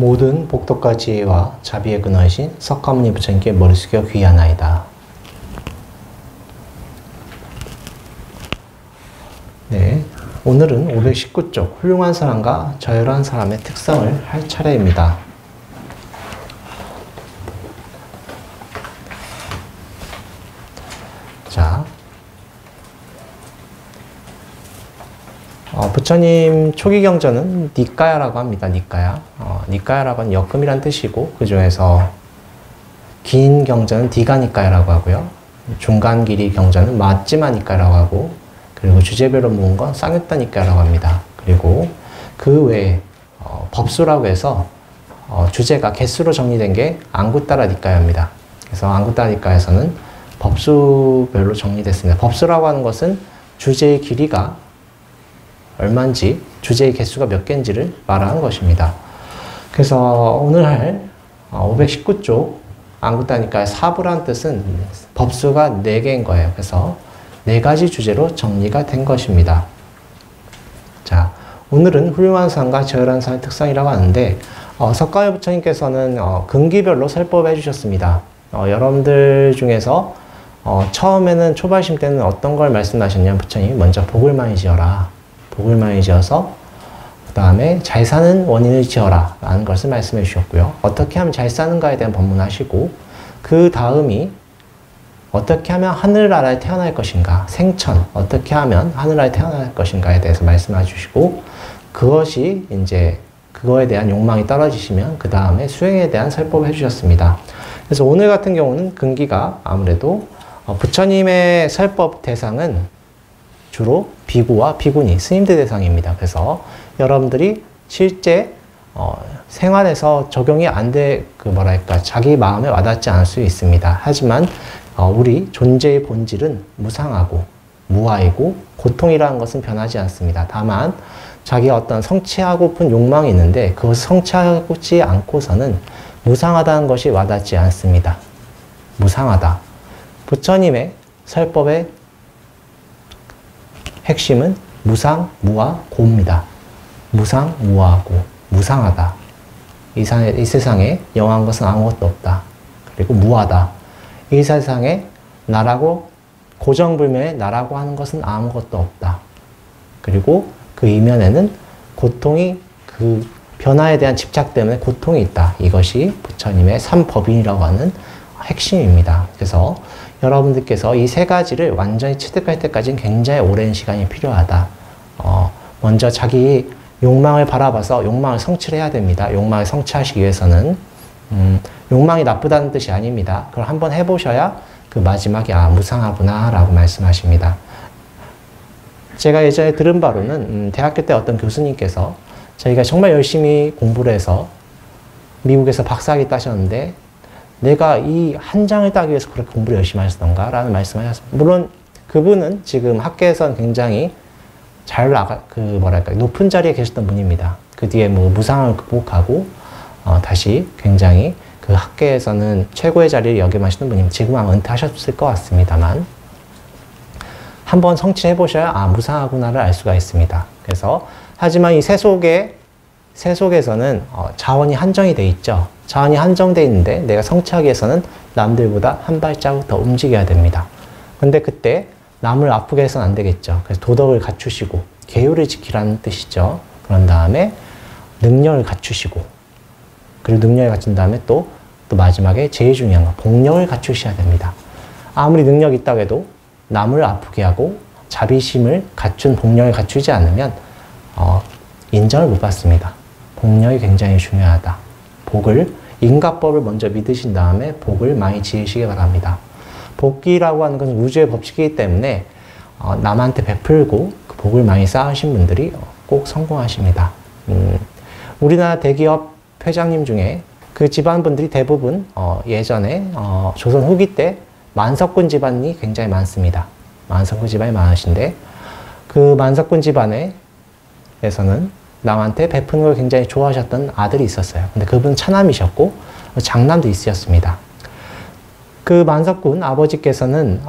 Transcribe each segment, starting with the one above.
모든 복덕과 지혜와 자비의 근원이신 석가모니 부처님께 머리 숙여 귀하나이다. 네, 오늘은 519쪽 훌륭한 사람과 저열한 사람의 특성을 할 차례입니다. 자, 부처님 초기 경전은 니까야라고 합니다. 니까야. 니까야라고 하는 역금이란 뜻이고, 그 중에서 긴 경전은 디가니까야라고 하고요. 중간 길이 경전은 마찌마니까야라고 하고, 그리고 주제별로 모은 건 쌍유따니까야라고 합니다. 그리고 그 외에 법수라고 해서 주제가 개수로 정리된 게 앙구따라니까야입니다. 그래서 앙구따라니까야에서는 법수별로 정리됐습니다. 법수라고 하는 것은 주제의 길이가 얼마인지, 주제의 개수가 몇 개인지를 말하는 것입니다. 그래서 오늘 할 519쪽 앙구따니까야 사부라는 뜻은 법수가 4개인 거예요. 그래서 4가지 주제로 정리가 된 것입니다. 자, 오늘은 훌륭한 사람과 저열한 사람의 특성이라고 하는데, 석가모니 부처님께서는 근기별로 설법을 해주셨습니다. 여러분들 중에서 처음에는 초발심 때는 어떤 걸 말씀하셨냐면, 부처님이 먼저 복을 많이 지어라. 복을 많이 지어서 그 다음에 잘 사는 원인을 지어라 라는 것을 말씀해 주셨고요. 어떻게 하면 잘 사는가에 대한 법문하시고, 그 다음이 어떻게 하면 하늘나라에 태어날 것인가, 생천, 어떻게 하면 하늘나라에 태어날 것인가에 대해서 말씀해 주시고, 그것이 이제 그거에 대한 욕망이 떨어지시면 그 다음에 수행에 대한 설법을 해주셨습니다. 그래서 오늘 같은 경우는 근기가 아무래도 부처님의 설법 대상은 주로 비구와 비구니, 스님들 대상입니다. 그래서 여러분들이 실제 생활에서 적용이 안 돼, 자기 마음에 와닿지 않을 수 있습니다. 하지만 우리 존재의 본질은 무상하고 무아이고 고통이라는 것은 변하지 않습니다. 다만 자기가 어떤 성취하고픈 욕망이 있는데 그것을 성취하지 않고서는 무상하다는 것이 와닿지 않습니다. 무상하다. 부처님의 설법의 핵심은 무상, 무아, 고입니다. 무상, 무아고 무상하다. 이 세상에 영원한 것은 아무것도 없다. 그리고 무하다. 이 세상에 나라고, 고정불명의 나라고 하는 것은 아무것도 없다. 그리고 그 이면에는 고통이, 그 변화에 대한 집착 때문에 고통이 있다. 이것이 부처님의 삼법인이라고 하는 핵심입니다. 그래서 여러분들께서 이 3가지를 완전히 체득할 때까지는 굉장히 오랜 시간이 필요하다. 먼저 자기 욕망을 바라봐서 욕망을 성취를 해야 됩니다. 욕망을 성취하시기 위해서는 욕망이 나쁘다는 뜻이 아닙니다. 그걸 한번 해보셔야 그 마지막에 무상하구나 라고 말씀하십니다. 제가 예전에 들은 바로는 대학교 때 어떤 교수님께서 자기가 정말 열심히 공부를 해서 미국에서 박사학위 따셨는데 내가 이 한 장을 따기 위해서 그렇게 공부를 열심히 하셨던가 라는 말씀을 하셨습니다. 물론 그분은 지금 학계에서는 굉장히 높은 자리에 계셨던 분입니다. 그 뒤에 무상을 극복하고 다시 굉장히 그 학계에서는 최고의 자리를 역임하시는 분입니다. 지금 아마 은퇴하셨을 것 같습니다만 한번 성취해 보셔야 무상하구나를 알 수가 있습니다. 그래서 하지만 이 세속에서는 자원이 한정이 돼 있죠. 자원이 한정돼 있는데 내가 성취하기 위해서는 남들보다 한 발자국 더 움직여야 됩니다. 근데 그때 남을 아프게 해서는 안 되겠죠. 그래서 도덕을 갖추시고 계율을 지키라는 뜻이죠. 그런 다음에 능력을 갖추시고, 그리고 능력을 갖춘 다음에 또 마지막에 제일 중요한 거 복력을 갖추셔야 됩니다. 아무리 능력이 있다고 해도 남을 아프게 하고 자비심을 갖춘 복력을 갖추지 않으면 인정을 못 받습니다. 복력이 굉장히 중요하다. 인가법을 먼저 믿으신 다음에 복을 많이 지으시기 바랍니다. 복이라고 하는 것은 우주의 법칙이기 때문에 남한테 베풀고 그 복을 많이 쌓으신 분들이 꼭 성공하십니다. 우리나라 대기업 회장님 중에 그 집안분들이 대부분 예전에 조선 후기 때 만석군 집안이 굉장히 많습니다. 만석군 집안이 많으신데 그 만석군 집안에서는 남한테 베푸는 걸 굉장히 좋아하셨던 아들이 있었어요. 근데 그분은 차남이셨고 장남도 있으셨습니다. 그 만석군 아버지께서는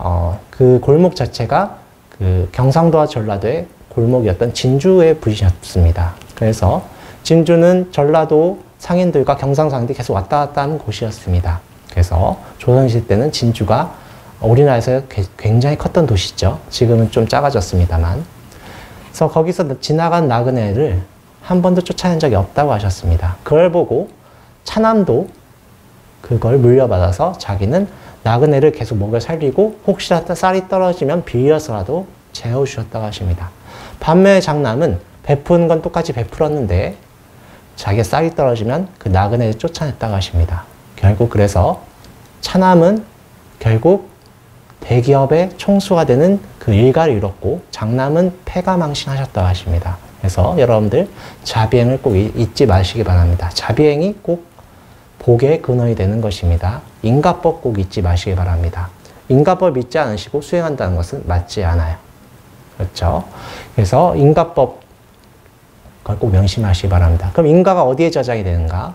그 골목 자체가 그 경상도와 전라도의 골목이었던 진주에 부르셨습니다. 그래서 진주는 전라도 상인들과 경상상인들이 계속 왔다 갔다 하는 곳이었습니다. 그래서 조선시대 때는 진주가 우리나라에서 굉장히 컸던 도시죠. 지금은 좀 작아졌습니다만. 그래서 거기서 지나간 나그네를 한 번도 쫓아낸 적이 없다고 하셨습니다. 그걸 보고 차남도 그걸 물려받아서 자기는 나그네를 계속 먹여 살리고 혹시라도 쌀이 떨어지면 빌려서라도 재워주셨다고 하십니다. 반면에 장남은 베푸는 건 똑같이 베풀었는데 자기가 쌀이 떨어지면 그 나그네를 쫓아냈다고 하십니다. 결국 그래서 차남은 결국 대기업의 총수가 되는 그 일가를 이뤘고 장남은 패가망신하셨다고 하십니다. 그래서 여러분들 자비행을 꼭 잊지 마시기 바랍니다. 자비행이 꼭 복의 근원이 되는 것입니다. 인가법 꼭 잊지 마시기 바랍니다. 인가법 믿지 않으시고 수행한다는 것은 맞지 않아요. 그렇죠? 그래서 인가법 그걸 꼭 명심하시기 바랍니다. 그럼 인가가 어디에 저장이 되는가?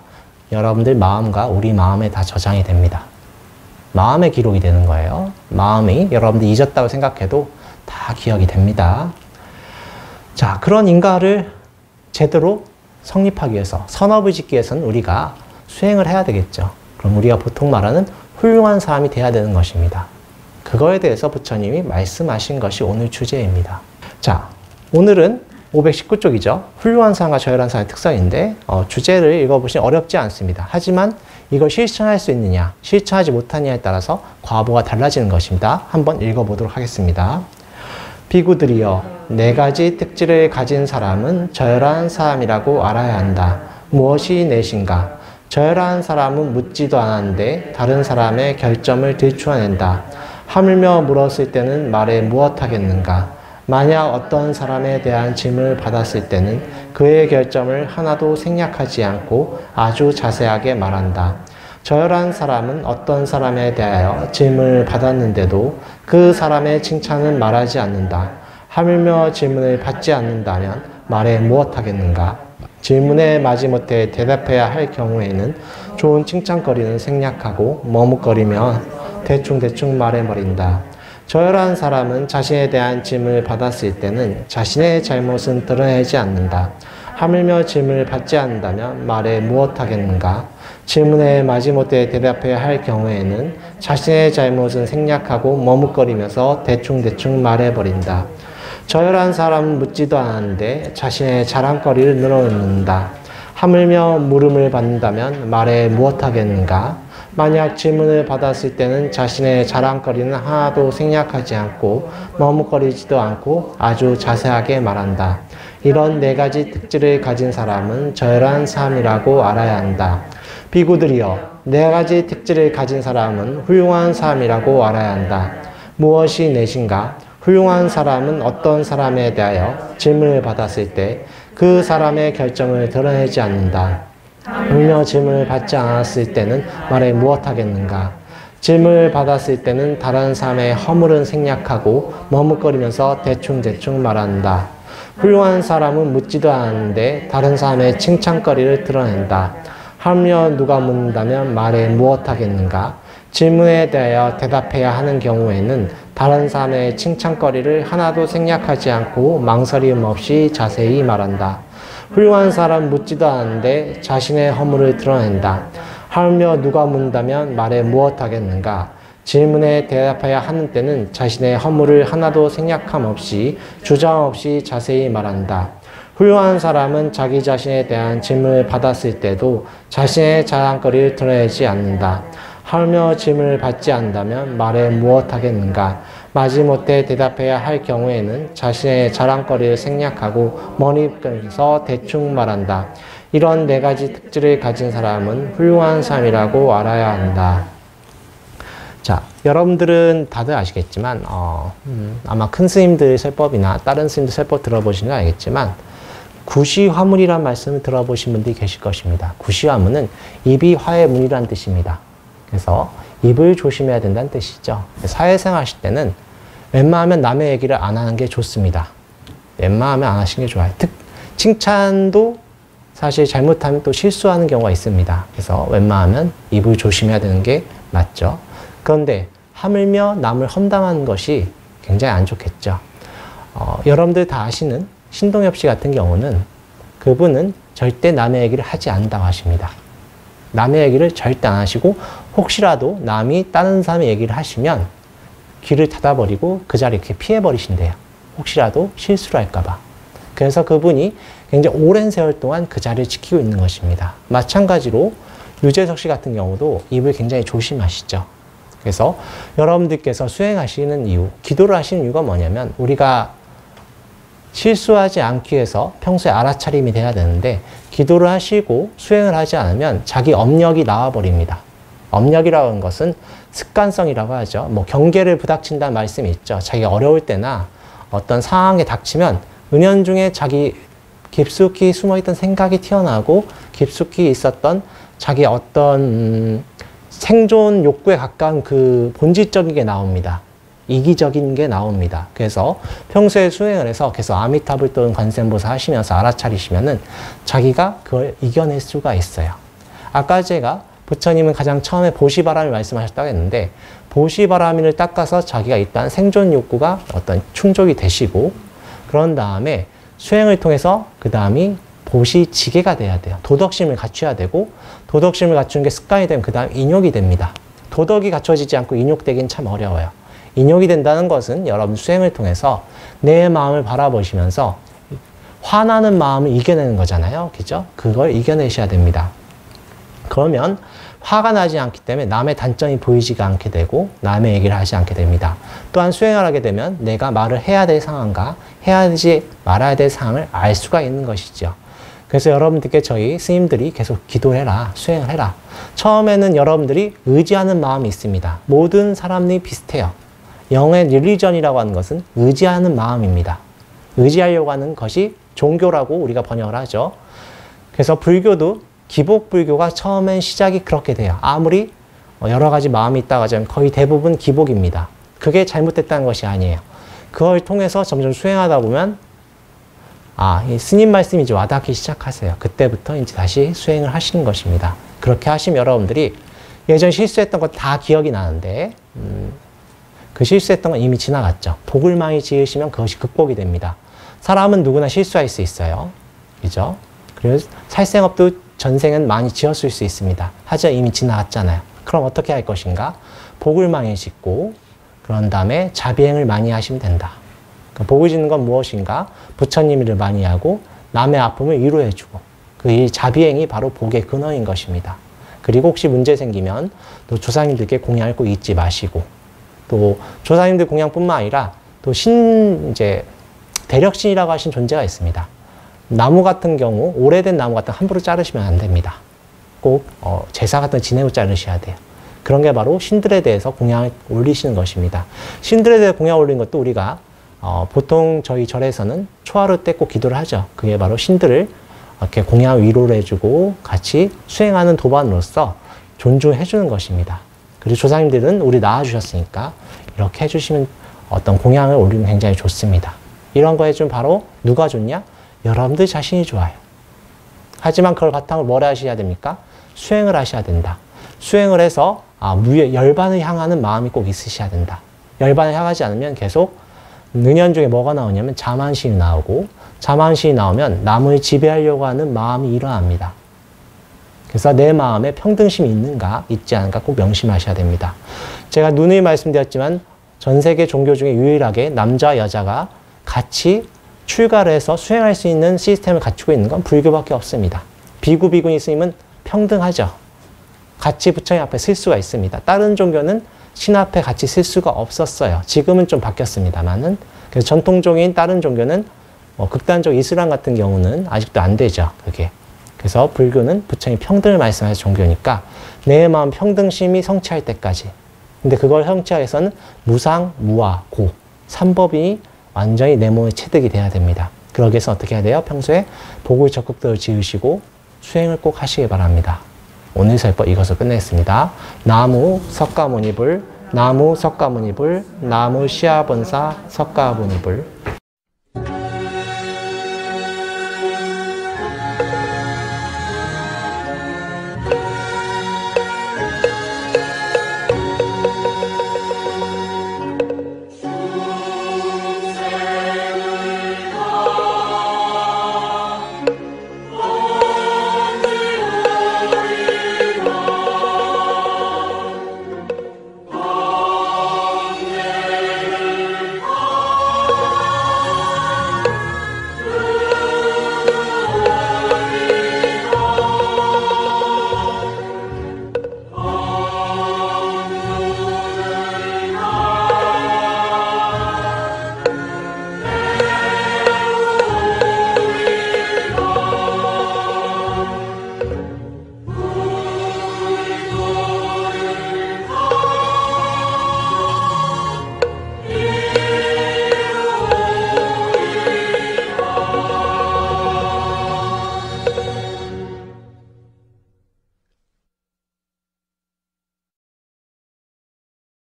여러분들 마음과 우리 마음에 다 저장이 됩니다. 마음에 기록이 되는 거예요. 마음이 여러분들 잊었다고 생각해도 다 기억이 됩니다. 자, 그런 인가를 제대로 성립하기 위해서, 선업을 짓기 위해서는 우리가 수행을 해야 되겠죠. 그럼 우리가 보통 말하는 훌륭한 사람이 돼야 되는 것입니다. 그거에 대해서 부처님이 말씀하신 것이 오늘 주제입니다. 자, 오늘은 519쪽이죠. 훌륭한 사람과 저열한 사람의 특성인데 주제를 읽어보시면 어렵지 않습니다. 하지만 이걸 실천할 수 있느냐, 실천하지 못하느냐에 따라서 과보가 달라지는 것입니다. 한번 읽어보도록 하겠습니다. 비구들이여, 네 가지 특질을 가진 사람은 저열한 사람이라고 알아야 한다. 무엇이 넷인가? 저열한 사람은 묻지도 않았는데 다른 사람의 결점을 들추어낸다. 하물며 물었을 때는 말에 무엇하겠는가? 만약 어떤 사람에 대한 질문을 받았을 때는 그의 결점을 하나도 생략하지 않고 아주 자세하게 말한다. 저열한 사람은 어떤 사람에 대하여 질문을 받았는데도 그 사람의 칭찬은 말하지 않는다. 하물며 질문을 받지 않는다면 말에 무엇하겠는가? 질문에 마지못해 대답해야 할 경우에는 좋은 칭찬거리는 생략하고 머뭇거리며 대충대충 말해버린다. 저열한 사람은 자신에 대한 질문을 받았을 때는 자신의 잘못은 드러내지 않는다. 하물며 질문을 받지 않는다면 말에 무엇하겠는가? 질문에 마지못해 대답해야 할 경우에는 자신의 잘못은 생략하고 머뭇거리면서 대충대충 말해버린다. 저열한 사람은 묻지도 않았는데 자신의 자랑거리를 늘어놓는다. 하물며 물음을 받는다면 말에 무엇하겠는가? 만약 질문을 받았을 때는 자신의 자랑거리는 하나도 생략하지 않고 머뭇거리지도 않고 아주 자세하게 말한다. 이런 네 가지 특질을 가진 사람은 저열한 사람이라고 알아야 한다. 비구들이여, 네 가지 특질을 가진 사람은 훌륭한 사람이라고 알아야 한다. 무엇이 넷인가? 훌륭한 사람은 어떤 사람에 대하여 질문을 받았을 때 그 사람의 결점을 드러내지 않는다. 하물며 질문을 받지 않았을 때는 말에 무엇하겠는가? 질문을 받았을 때는 다른 사람의 허물은 생략하고 머뭇거리면서 대충대충 말한다. 훌륭한 사람은 묻지도 않았는데 다른 사람의 칭찬거리를 드러낸다. 하물며 누가 묻는다면 말에 무엇하겠는가? 질문에 대하여 대답해야 하는 경우에는 다른 사람의 칭찬거리를 하나도 생략하지 않고 망설임 없이 자세히 말한다. 훌륭한 사람 묻지도 않았는데 자신의 허물을 드러낸다. 하물며 누가 묻는다면 말에 무엇하겠는가? 질문에 대답해야 하는 때는 자신의 허물을 하나도 생략함 없이 주장 없이 자세히 말한다. 훌륭한 사람은 자기 자신에 대한 질문을 받았을 때도 자신의 자랑거리를 드러내지 않는다. 하물며 질문을 받지 않는다면 말에 무엇하겠는가? 마지못해 대답해야 할 경우에는 자신의 자랑거리를 생략하고 머뭇거리면서 대충 말한다. 이런 네 가지 특질을 가진 사람은 훌륭한 사람이라고 알아야 한다. 자, 여러분들은 다들 아시겠지만 아마 큰 스님들 설법이나 다른 스님들 설법 들어보시는 건 알겠지만 구시화문이라는 말씀을 들어보신 분들이 계실 것입니다. 구시화문은 입이 화의 문이라는 뜻입니다. 그래서 입을 조심해야 된다는 뜻이죠. 사회생활 하실 때는 웬만하면 남의 얘기를 안 하는 게 좋습니다. 웬만하면 안 하시는 게 좋아요. 칭찬도 사실 잘못하면 또 실수하는 경우가 있습니다. 그래서 웬만하면 입을 조심해야 되는 게 맞죠. 그런데 하물며 남을 험담하는 것이 굉장히 안 좋겠죠. 여러분들 다 아시는 신동엽 씨 같은 경우는 그분은 절대 남의 얘기를 하지 않는다고 하십니다. 남의 얘기를 절대 안 하시고 혹시라도 남이 다른 사람의 얘기를 하시면 귀를 닫아버리고 그 자리에 이렇게 피해버리신대요. 혹시라도 실수를 할까봐. 그래서 그분이 굉장히 오랜 세월 동안 그 자리를 지키고 있는 것입니다. 마찬가지로 유재석 씨 같은 경우도 입을 굉장히 조심하시죠. 그래서 여러분들께서 수행하시는 이유, 기도를 하시는 이유가 뭐냐면 우리가 실수하지 않기 위해서 평소에 알아차림이 돼야 되는데 기도를 하시고 수행을 하지 않으면 자기 업력이 나와버립니다. 업력이라고 하는 것은 습관성이라고 하죠. 뭐 경계를 부닥친다는 말씀이 있죠. 자기가 어려울 때나 어떤 상황에 닥치면 은연중에 자기 깊숙이 숨어있던 생각이 튀어나오고 깊숙이 있었던 자기 어떤 생존 욕구에 가까운 그 본질적인 게 나옵니다. 이기적인 게 나옵니다. 그래서 평소에 수행을 해서 계속 아미타불 또는 관세음보살 하시면서 알아차리시면은 자기가 그걸 이겨낼 수가 있어요. 아까 제가 부처님은 가장 처음에 보시바람을 말씀하셨다고 했는데 보시바람을 닦아서 자기가 일단 생존 욕구가 어떤 충족이 되시고 그런 다음에 수행을 통해서 그 다음이 보시지게가 돼야 돼요. 도덕심을 갖춰야 되고 도덕심을 갖추는 게 습관이 되면 그 다음 인욕이 됩니다. 도덕이 갖춰지지 않고 인욕되기는 참 어려워요. 인욕이 된다는 것은 여러분 수행을 통해서 내 마음을 바라보시면서 화나는 마음을 이겨내는 거잖아요. 그죠? 그걸 이겨내셔야 됩니다. 그러면 화가 나지 않기 때문에 남의 단점이 보이지가 않게 되고 남의 얘기를 하지 않게 됩니다. 또한 수행을 하게 되면 내가 말을 해야 될 상황과 해야 되지 말아야 될 상황을 알 수가 있는 것이죠. 그래서 여러분들께 저희 스님들이 계속 기도해라, 수행을 해라. 처음에는 여러분들이 의지하는 마음이 있습니다. 모든 사람들이 비슷해요. 영의 릴리전이라고 하는 것은 의지하는 마음입니다. 의지하려고 하는 것이 종교라고 우리가 번역을 하죠. 그래서 불교도 기복불교가 처음엔 시작이 그렇게 돼요. 아무리 여러 가지 마음이 있다고 하자면 거의 대부분 기복입니다. 그게 잘못됐다는 것이 아니에요. 그걸 통해서 점점 수행하다 보면 이 스님 말씀이 이제 와닿기 시작하세요. 그때부터 이제 다시 수행을 하시는 것입니다. 그렇게 하시면 여러분들이 예전 실수했던 거 다 기억이 나는데 그 실수했던 건 이미 지나갔죠. 복을 많이 지으시면 그것이 극복이 됩니다. 사람은 누구나 실수할 수 있어요. 그죠? 그래서 살생업도 전생은 많이 지었을 수 있습니다. 하지만 이미 지나갔잖아요. 그럼 어떻게 할 것인가? 복을 많이 짓고 그런 다음에 자비행을 많이 하시면 된다. 복을 짓는 건 무엇인가? 부처님 일을 많이 하고 남의 아픔을 위로해주고 그 자비행이 바로 복의 근원인 것입니다. 그리고 혹시 문제 생기면 또 조상님들께 공양을 꼭 잊지 마시고 또 조상님들 공양뿐만 아니라 또 이제 대력신이라고 하신 존재가 있습니다. 나무 같은 경우 오래된 나무 같은 거 함부로 자르시면 안 됩니다. 꼭 제사 같은 거 지내고 자르셔야 돼요. 그런 게 바로 신들에 대해서 공양을 올리시는 것입니다. 신들에 대해 공양 올리는 것도 우리가 보통 저희 절에서는 초하루 때 꼭 기도를 하죠. 그게 바로 신들을 이렇게 공양 위로를 해주고 같이 수행하는 도반으로서 존중해 주는 것입니다. 그리고 조상님들은 우리 낳아주셨으니까 이렇게 해주시면 어떤 공양을 올리면 굉장히 좋습니다. 이런 거 해주면 바로 누가 좋냐? 여러분들 자신이 좋아요. 하지만 그걸 바탕으로 뭘 하셔야 됩니까? 수행을 하셔야 된다. 수행을 해서 열반을 향하는 마음이 꼭 있으셔야 된다. 열반을 향하지 않으면 계속 능연중에 뭐가 나오냐면 자만심이 나오고 자만심이 나오면 남을 지배하려고 하는 마음이 일어납니다. 그래서 내 마음에 평등심이 있는가 있지 않은가 꼭 명심하셔야 됩니다. 제가 누누이 말씀드렸지만 전 세계 종교 중에 유일하게 남자 여자가 같이 출가를 해서 수행할 수 있는 시스템을 갖추고 있는 건 불교밖에 없습니다. 비구, 비구니 스님은 평등하죠. 같이 부처님 앞에 쓸 수가 있습니다. 다른 종교는 신 앞에 같이 쓸 수가 없었어요. 지금은 좀 바뀌었습니다만은. 그래서 전통적인 다른 종교는 극단적 이슬람 같은 경우는 아직도 안 되죠. 그게. 그래서 불교는 부처님 평등을 말씀하는 종교니까 내 마음 평등심이 성취할 때까지. 근데 그걸 성취하기 위해서는 무상, 무아, 고. 3법이 완전히 내 몸에 체득이 돼야 됩니다. 그러기 위해서 어떻게 해야 돼요? 평소에 복을 적극적으로 지으시고 수행을 꼭 하시기 바랍니다. 오늘 설법 이것을 끝내겠습니다. 나무 석가모니불, 나무 석가모니불, 나무 시아본사 석가모니불.